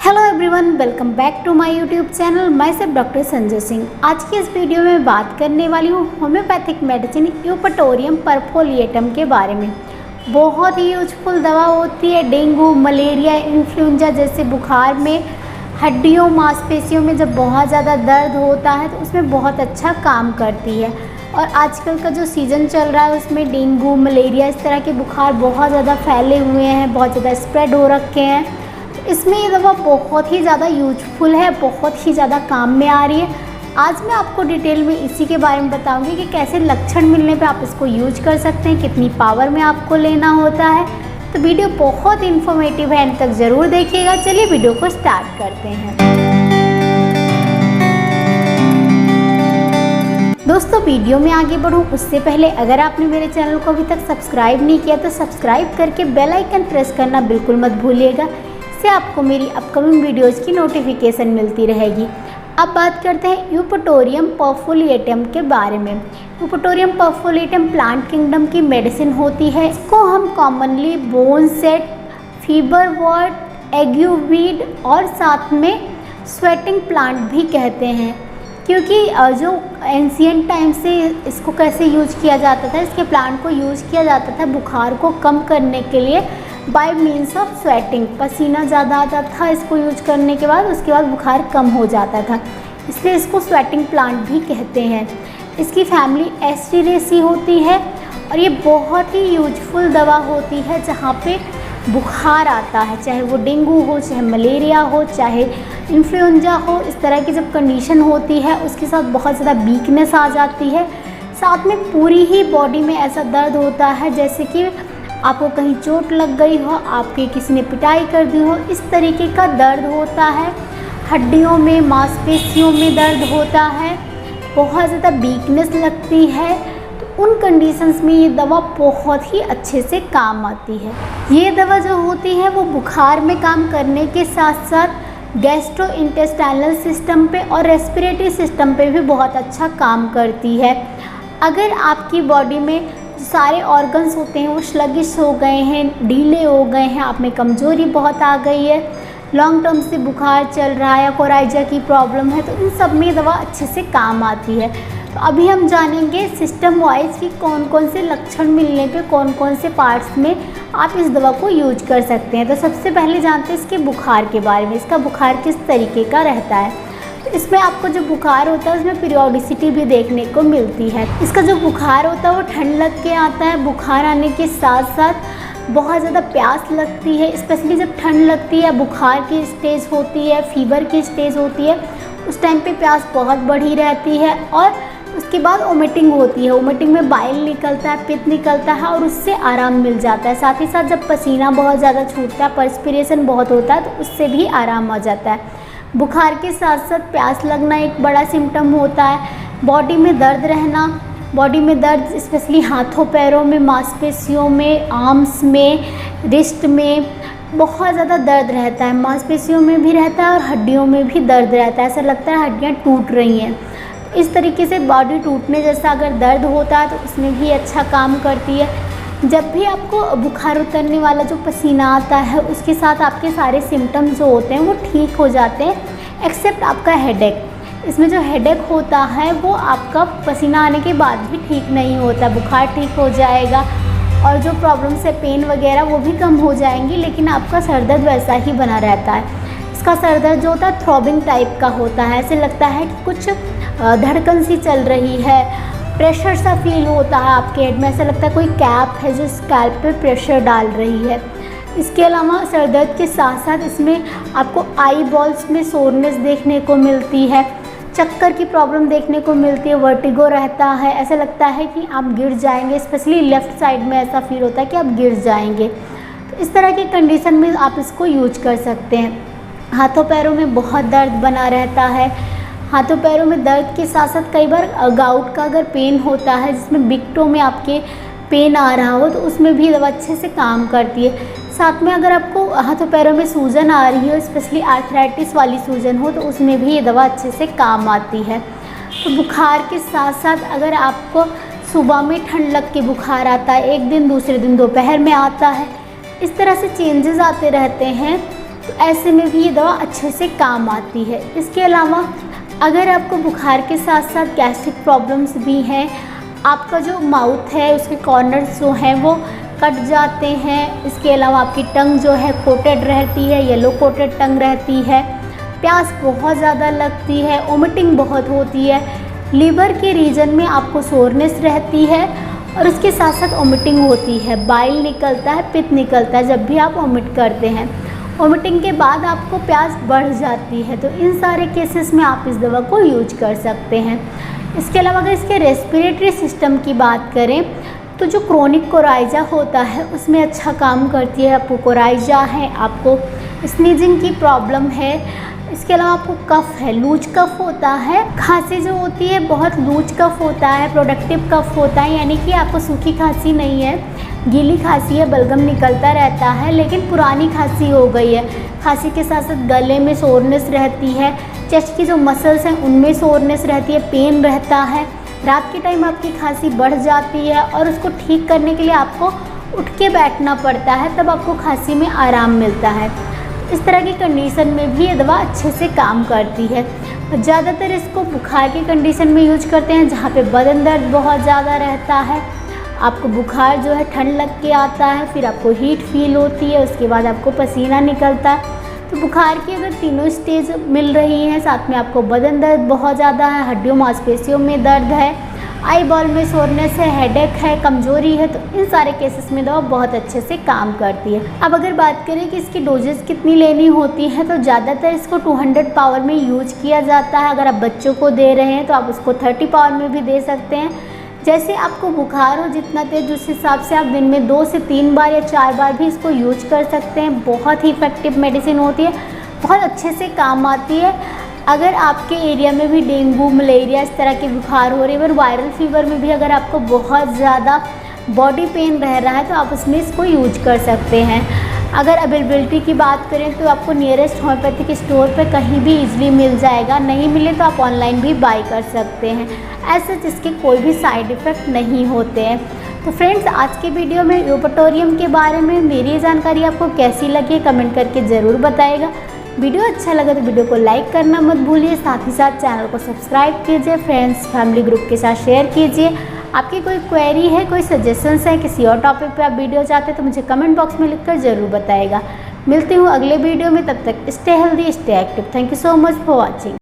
Hello everyone, welcome back to my YouTube channel. मैं सब doctor Sanjay Singh. आज की इस वीडियो में बात करने वाली हूँ होम्योपैथिक मेडिसिन यूपटोरियम परफोलिएटम के बारे में। बहुत ही यूजफुल दवा होती है। डेंगू, मलेरिया, इन्फ्लुएंजा जैसे बुखार में, हड्डियों मांसपेशियों में जब बहुत ज़्यादा दर्द होता है तो उसमें बहुत अच्छा काम करती है। और आजकल का जो सीज़न चल रहा है उसमें डेंगू, मलेरिया इस तरह के बुखार बहुत ज़्यादा फैले हुए हैं, बहुत ज़्यादा स्प्रेड हो रखे हैं। इसमें ये दवा बहुत ही ज़्यादा यूजफुल है, बहुत ही ज़्यादा काम में आ रही है। आज मैं आपको डिटेल में इसी के बारे में बताऊंगी कि कैसे लक्षण मिलने पे आप इसको यूज कर सकते हैं, कितनी पावर में आपको लेना होता है। तो वीडियो बहुत इन्फॉर्मेटिव है, एंड तक ज़रूर देखिएगा। चलिए वीडियो को स्टार्ट करते हैं। दोस्तों, वीडियो में आगे बढ़ूं उससे पहले अगर आपने मेरे चैनल को अभी तक सब्सक्राइब नहीं किया तो सब्सक्राइब करके बेल आइकन प्रेस करना बिल्कुल मत भूलिएगा। इससे आपको मेरी अपकमिंग वीडियोज़ की नोटिफिकेशन मिलती रहेगी। अब बात करते हैं यूपटोरियम परफोलिएटम के बारे में। यूपटोरियम परफोलिएटम प्लांट किंगडम की मेडिसिन होती है। इसको हम commonly boneset, feverwort, agueweed और साथ में स्वेटिंग प्लांट भी कहते हैं, क्योंकि जो एंशिएंट टाइम से इसको कैसे यूज किया जाता था, इसके प्लांट को यूज किया जाता था बुखार को कम करने के लिए बाय मीन्स ऑफ स्वेटिंग। पसीना ज़्यादा आता था इसको यूज करने के बाद, उसके बाद बुखार कम हो जाता था, इसलिए इसको स्वेटिंग प्लांट भी कहते हैं। इसकी फैमिली एस्टेरेसी होती है और ये बहुत ही यूजफुल दवा होती है जहाँ पे बुखार आता है, चाहे वो डेंगू हो, चाहे मलेरिया हो, चाहे इन्फ्लुएंजा हो। इस तरह की जब कंडीशन होती है उसके साथ बहुत ज़्यादा वीकनेस आ जाती है, साथ में पूरी ही बॉडी में ऐसा दर्द होता है जैसे कि आपको कहीं चोट लग गई हो, आपके किसी ने पिटाई कर दी हो, इस तरीके का दर्द होता है। हड्डियों में, मांसपेशियों में दर्द होता है, बहुत ज़्यादा वीकनेस लगती है। तो उन कंडीशंस में ये दवा बहुत ही अच्छे से काम आती है। ये दवा जो होती है वो बुखार में काम करने के साथ साथ गैस्ट्रोइंटेस्टाइनल सिस्टम पे और रेस्पिरेटरी सिस्टम पे भी बहुत अच्छा काम करती है। अगर आपकी बॉडी में सारे ऑर्गन्स होते हैं वो स्लगिश हो गए हैं, ढीले हो गए हैं, आप में कमज़ोरी बहुत आ गई है, लॉन्ग टर्म से बुखार चल रहा है या कोराइजा की प्रॉब्लम है, तो इन सब में दवा अच्छे से काम आती है। तो अभी हम जानेंगे सिस्टम वाइज कि कौन कौन से लक्षण मिलने पे कौन कौन से पार्ट्स में आप इस दवा को यूज कर सकते हैं। तो सबसे पहले जानते हैं इसके बुखार के बारे में। इसका बुखार किस तरीके का रहता है। तो इसमें आपको जो बुखार होता है उसमें पीरियोडिसिटी भी देखने को मिलती है। इसका जो बुखार होता है वो ठंड लग के आता है। बुखार आने के साथ साथ बहुत ज़्यादा प्यास लगती है, स्पेशली जब ठंड लगती है, बुखार की स्टेज होती है, फीवर की स्टेज होती है, उस टाइम पे प्यास बहुत बढ़ी रहती है। और उसके बाद वोमिटिंग होती है। वोमिटिंग में बाइल निकलता है, पित्त निकलता है और उससे आराम मिल जाता है। साथ ही साथ जब पसीना बहुत ज़्यादा छूटता है, पर्स्पिरेशन बहुत होता है, तो उससे भी आराम आ जाता है। बुखार के साथ साथ प्यास लगना एक बड़ा सिम्टम होता है। बॉडी में दर्द रहना, बॉडी में दर्द स्पेशली हाथों पैरों में, मांसपेशियों में, आर्म्स में, रिस्ट में बहुत ज़्यादा दर्द रहता है। मांसपेशियों में भी रहता है और हड्डियों में भी दर्द रहता है, ऐसा लगता है हड्डियाँ टूट रही हैं। इस तरीके से बॉडी टूटने जैसा अगर दर्द होता है तो उसमें भी अच्छा काम करती है। जब भी आपको बुखार उतरने वाला जो पसीना आता है उसके साथ आपके सारे सिम्टम्स जो होते हैं वो ठीक हो जाते हैं, एक्सेप्ट आपका हेडेक। इसमें जो हेडेक होता है वो आपका पसीना आने के बाद भी ठीक नहीं होता। बुखार ठीक हो जाएगा और जो प्रॉब्लम्स है, पेन वगैरह, वो भी कम हो जाएंगी, लेकिन आपका सर दर्द वैसा ही बना रहता है। इसका सर दर्द जो होता है थ्रॉबिंग टाइप का होता है, ऐसे लगता है कि कुछ धड़कन सी चल रही है, प्रेशर सा फील होता है आपके हेड में, ऐसा लगता है कोई कैप है जो स्कैल्प पे प्रेशर डाल रही है। इसके अलावा सर दर्द के साथ साथ इसमें आपको आई बॉल्स में सोरनेस देखने को मिलती है, चक्कर की प्रॉब्लम देखने को मिलती है, वर्टिगो रहता है, ऐसा लगता है कि आप गिर जाएंगे, स्पेशली लेफ़्ट साइड में ऐसा फील होता है कि आप गिर जाएंगे। तो इस तरह की कंडीशन में आप इसको यूज कर सकते हैं। हाथों पैरों में बहुत दर्द बना रहता है। हाथों पैरों में दर्द के साथ साथ कई बार गाउट का अगर पेन होता है जिसमें बिग टो में आपके पेन आ रहा हो तो उसमें भी दवा अच्छे से काम करती है। साथ में अगर आपको हाथों पैरों में सूजन आ रही हो, स्पेशली आर्थराइटिस वाली सूजन हो, तो उसमें भी ये दवा अच्छे से काम आती है। तो बुखार के साथ साथ अगर आपको सुबह में ठंड लग के बुखार आता है, एक दिन दूसरे दिन दोपहर में आता है, इस तरह से चेंजेस आते रहते हैं, तो ऐसे में भी ये दवा अच्छे से काम आती है। इसके अलावा अगर आपको बुखार के साथ साथ गैस्ट्रिक प्रॉब्लम्स भी हैं, आपका जो माउथ है उसके कॉर्नर्स जो हैं वो कट जाते हैं, इसके अलावा आपकी टंग जो है कोटेड रहती है, येलो कोटेड टंग रहती है, प्यास बहुत ज़्यादा लगती है, वोमिटिंग बहुत होती है, लीवर के रीजन में आपको सोरनेस रहती है और उसके साथ साथ वोमिटिंग होती है, बाइल निकलता है, पित्त निकलता है जब भी आप वोमिट करते हैं, वोमिटिंग के बाद आपको प्यास बढ़ जाती है। तो इन सारे केसेस में आप इस दवा को यूज कर सकते हैं। इसके अलावा अगर इसके रेस्पिरेटरी सिस्टम की बात करें तो जो क्रोनिक कोराइजा होता है उसमें अच्छा काम करती है। आपको कोराइजा है, आपको स्नीजिंग की प्रॉब्लम है, इसके अलावा आपको कफ है, लूज कफ होता है, खांसी जो होती है बहुत लूज कफ होता है, प्रोडक्टिव कफ होता है, यानी कि आपको सूखी खांसी नहीं है, गीली खांसी है, बलगम निकलता रहता है लेकिन पुरानी खांसी हो गई है। खांसी के साथ साथ गले में सोरनेस रहती है, चेस्ट की जो मसल्स हैं उनमें सोरनेस रहती है, पेन रहता है, रात के टाइम आपकी खांसी बढ़ जाती है और उसको ठीक करने के लिए आपको उठ के बैठना पड़ता है, तब आपको खांसी में आराम मिलता है। इस तरह की कंडीशन में भी ये दवा अच्छे से काम करती है। ज़्यादातर इसको बुखार की कंडीशन में यूज करते हैं जहाँ पे बदन दर्द बहुत ज़्यादा रहता है, आपको बुखार जो है ठंड लग के आता है, फिर आपको हीट फील होती है, उसके बाद आपको पसीना निकलता है। तो बुखार की अगर तीनों स्टेज मिल रही हैं, साथ में आपको बदन दर्द बहुत ज़्यादा है, हड्डियों मांसपेशियों में दर्द है, आई बॉल में सोरनेस है, हेडेक है, कमजोरी है, तो इन सारे केसेस में दवा बहुत अच्छे से काम करती है। अब अगर बात करें कि इसकी डोजेस कितनी लेनी होती है तो ज़्यादातर इसको 200 पावर में यूज किया जाता है। अगर आप बच्चों को दे रहे हैं तो आप उसको 30 पावर में भी दे सकते हैं। जैसे आपको बुखार हो जितना तेज, उस हिसाब से आप दिन में 2 से 3 बार या 4 बार भी इसको यूज कर सकते हैं। बहुत ही इफ़ेक्टिव मेडिसिन होती है, बहुत अच्छे से काम आती है। अगर आपके एरिया में भी डेंगू, मलेरिया इस तरह के बुखार हो रहे हैं, वायरल फीवर में भी अगर आपको बहुत ज़्यादा बॉडी पेन रह रहा है तो आप उसमें इसको यूज कर सकते हैं। अगर अवेलेबिलिटी की बात करें तो आपको नियरेस्ट होम्योपैथिक स्टोर पर कहीं भी इजीली मिल जाएगा, नहीं मिले तो आप ऑनलाइन भी बाय कर सकते हैं। ऐसे जिसके कोई भी साइड इफ़ेक्ट नहीं होते हैं। तो फ्रेंड्स, आज के वीडियो में यूपेटोरियम के बारे में मेरी जानकारी आपको कैसी लगी कमेंट करके ज़रूर बताइएगा। वीडियो अच्छा लगा तो वीडियो को लाइक करना मत भूलिए, साथ ही साथ चैनल को सब्सक्राइब कीजिए, फ्रेंड्स फैमिली ग्रुप के साथ शेयर कीजिए। आपकी कोई क्वेरी है, कोई सजेशंस है, किसी और टॉपिक पे आप वीडियो चाहते हैं तो मुझे कमेंट बॉक्स में लिखकर ज़रूर बताइएगा। मिलती हूँ अगले वीडियो में, तब तक stay healthy, stay active. Thank you so much for watching.